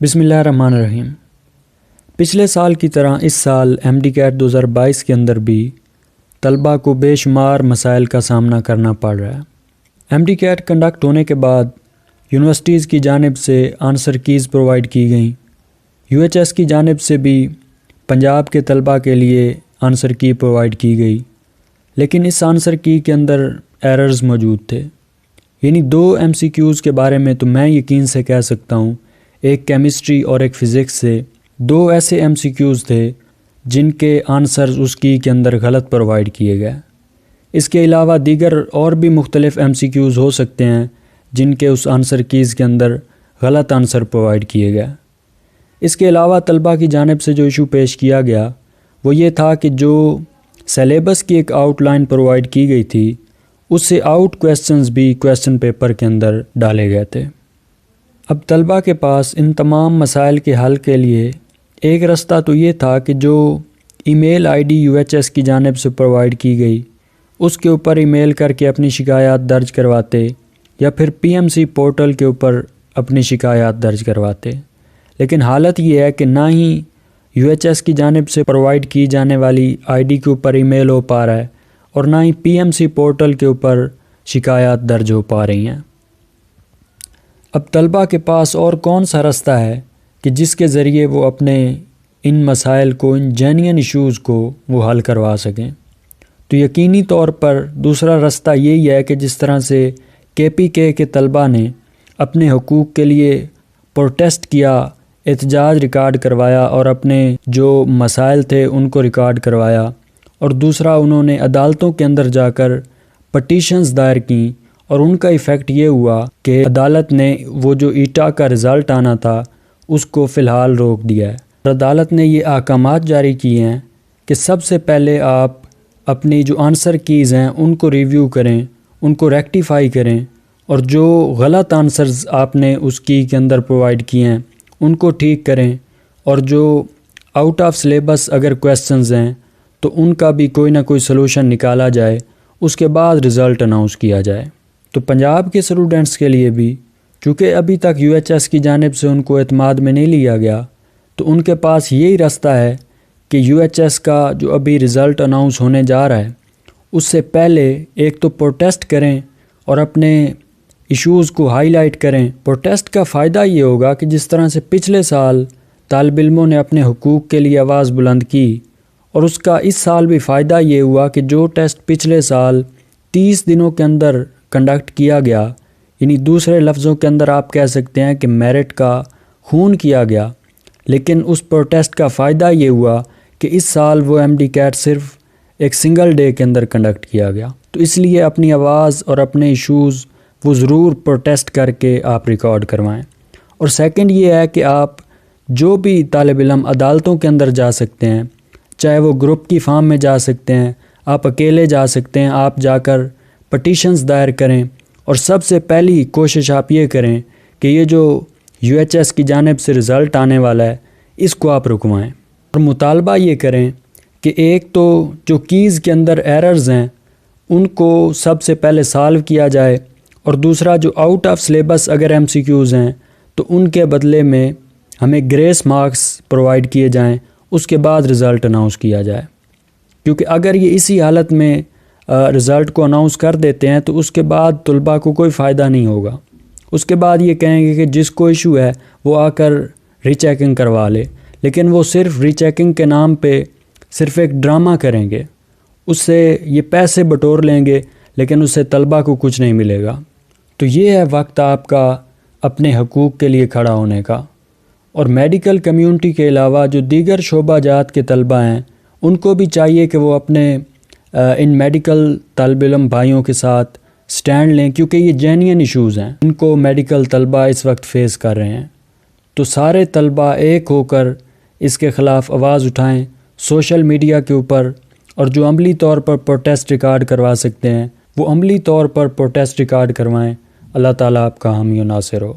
بسم اللہ الرحمن الرحیم۔ پچھلے سال کی طرح اس سال ایم ڈی کیٹ 2022 کے اندر بھی طلباء کو بے شمار مسائل کا سامنا کرنا پڑ رہا ہے۔ ایم ڈی کیٹ کنڈکٹ ہونے کے بعد یونیورسٹیز کی جانب سے آنسر کیز پرووائڈ کی گئیں، یو ایچ ایس کی جانب سے بھی پنجاب کے طلباء کے لیے آنسر کی پرووائڈ کی گئی، لیکن اس آنسر کی کے اندر ایررز موجود تھے۔ یعنی 2 ایم سی کیوز کے بارے میں تو میں یقین سے کہہ سکتا ہوں، ایک کیمسٹری اور ایک فزکس سے 2 ایسے ایم سی کیوز تھے جن کے آنسرز اس کی کے اندر غلط پرووائڈ کیے گئے۔ اس کے علاوہ دیگر اور بھی مختلف ایم سی کیوز ہو سکتے ہیں جن کے اس آنسر کیز کے اندر غلط آنسر پرووائڈ کیے گئے۔ اس کے علاوہ طلباء کی جانب سے جو ایشو پیش کیا گیا وہ یہ تھا کہ جو سلیبس کی ایک آؤٹ لائن پرووائڈ کی گئی تھی اس سے آؤٹ کویسچنز بھی کویسچن پیپر کے اندر ڈالے گئے تھے۔ اب طلباء کے پاس ان تمام مسائل کے حل کے لیے ایک رستہ تو یہ تھا کہ جو email I D U H S کی جانب سے پرووائڈ کی گئی اس کے اوپر ای میل کر کے اپنی شکایات درج کرواتے یا پھر پی ایم سی پورٹل کے اوپر اپنی شکایات درج کرواتے، لیکن حالت یہ ہے کہ نہ ہی یو ایچ ایس کی جانب سے پرووائڈ کی جانے والی آئی ڈی کے اوپر ای میل ہو پا رہا ہے اور نہ ہی پی ایم سی پورٹل کے اوپر شکایات درج ہو پا رہی ہیں۔ اب طلباء کے پاس اور کون سا رستہ ہے کہ جس کے ذریعے وہ اپنے ان مسائل کو، ان جینین ایشوز کو وہ حل کروا سکیں؟ تو یقینی طور پر دوسرا رستہ یہی ہے کہ جس طرح سے کے پی کے طلباء نے اپنے حقوق کے لیے پروٹیسٹ کیا، احتجاج ریکارڈ کروایا اور اپنے جو مسائل تھے ان کو ریکارڈ کروایا، اور دوسرا انہوں نے عدالتوں کے اندر جا کر پٹیشنز دائر کیں، اور ان کا ایفیکٹ یہ ہوا کہ عدالت نے وہ جو ایٹا کا رزلٹ آنا تھا اس کو فی الحال روک دیا ہے۔ اور عدالت نے یہ احکامات جاری کیے ہیں کہ سب سے پہلے آپ اپنی جو آنسر کیز ہیں ان کو ریویو کریں، ان کو ریکٹیفائی کریں، اور جو غلط آنسرز آپ نے اس کی کے اندر پرووائڈ کیے ہیں ان کو ٹھیک کریں، اور جو آؤٹ آف سلیبس اگر کویسچنز ہیں تو ان کا بھی کوئی نہ کوئی سلوشن نکالا جائے، اس کے بعد رزلٹ اناؤنس کیا جائے۔ تو پنجاب کے اسٹوڈنٹس کے لیے بھی چونکہ ابھی تک یو ایچ ایس کی جانب سے ان کو اعتماد میں نہیں لیا گیا، تو ان کے پاس یہی رستہ ہے کہ یو ایچ ایس کا جو ابھی رزلٹ اناؤنس ہونے جا رہا ہے اس سے پہلے ایک تو پروٹیسٹ کریں اور اپنے ایشوز کو ہائی لائٹ کریں۔ پروٹیسٹ کا فائدہ یہ ہوگا کہ جس طرح سے پچھلے سال طالب علموں نے اپنے حقوق کے لیے آواز بلند کی، اور اس کا اس سال بھی فائدہ یہ ہوا کہ جو ٹیسٹ پچھلے سال 30 دنوں کے اندر کنڈکٹ کیا گیا، یعنی دوسرے لفظوں کے اندر آپ کہہ سکتے ہیں کہ میرٹ کا خون کیا گیا، لیکن اس پروٹیسٹ کا فائدہ یہ ہوا کہ اس سال وہ ایم ڈی کیٹ صرف ایک سنگل ڈے کے اندر کنڈکٹ کیا گیا۔ تو اس لیے اپنی آواز اور اپنے ایشوز وہ ضرور پروٹیسٹ کر کے آپ ریکارڈ کروائیں۔ اور سیکنڈ یہ ہے کہ آپ جو بھی طالب علم عدالتوں کے اندر جا سکتے ہیں، چاہے وہ گروپ کی فارم میں جا سکتے ہیں، آپ اکیلے جا سکتے ہیں، آپ جا کر پٹیشنز دائر کریں، اور سب سے پہلی کوشش آپ یہ کریں کہ یہ جو یو ایچ ایس کی جانب سے رزلٹ آنے والا ہے اس کو آپ رکوائیں، اور مطالبہ یہ کریں کہ ایک تو جو کیز کے اندر ایررز ہیں ان کو سب سے پہلے سالو کیا جائے، اور دوسرا جو آؤٹ آف سلیبس اگر ایم سی کیوز ہیں تو ان کے بدلے میں ہمیں گریس مارکس پرووائڈ کیے جائیں، اس کے بعد رزلٹ اناؤنس کیا جائے۔ کیونکہ اگر یہ اسی حالت میں رزلٹ کو اناؤنس کر دیتے ہیں تو اس کے بعد طلباء کو کوئی فائدہ نہیں ہوگا۔ اس کے بعد یہ کہیں گے کہ جس کو ایشو ہے وہ آ کر ری چیکنگ کروا لے، لیکن وہ صرف ری چیکنگ کے نام پہ صرف ایک ڈرامہ کریں گے، اس سے یہ پیسے بٹور لیں گے لیکن اس سے طلباء کو کچھ نہیں ملے گا۔ تو یہ ہے وقت آپ کا اپنے حقوق کے لیے کھڑا ہونے کا۔ اور میڈیکل کمیونٹی کے علاوہ جو دیگر شعبہ جات کے طلباء ہیں ان کو بھی چاہیے کہ وہ اپنے ان میڈیکل طالب علم بھائیوں کے ساتھ سٹینڈ لیں، کیونکہ یہ جینین ایشوز ہیں ان کو میڈیکل طلباء اس وقت فیس کر رہے ہیں۔ تو سارے طلباء ایک ہو کر اس کے خلاف آواز اٹھائیں سوشل میڈیا کے اوپر، اور جو عملی طور پر پروٹیسٹ ریکارڈ کروا سکتے ہیں وہ عملی طور پر پروٹیسٹ ریکارڈ کروائیں۔ اللہ تعالیٰ آپ کا حامی و ناصر ہو۔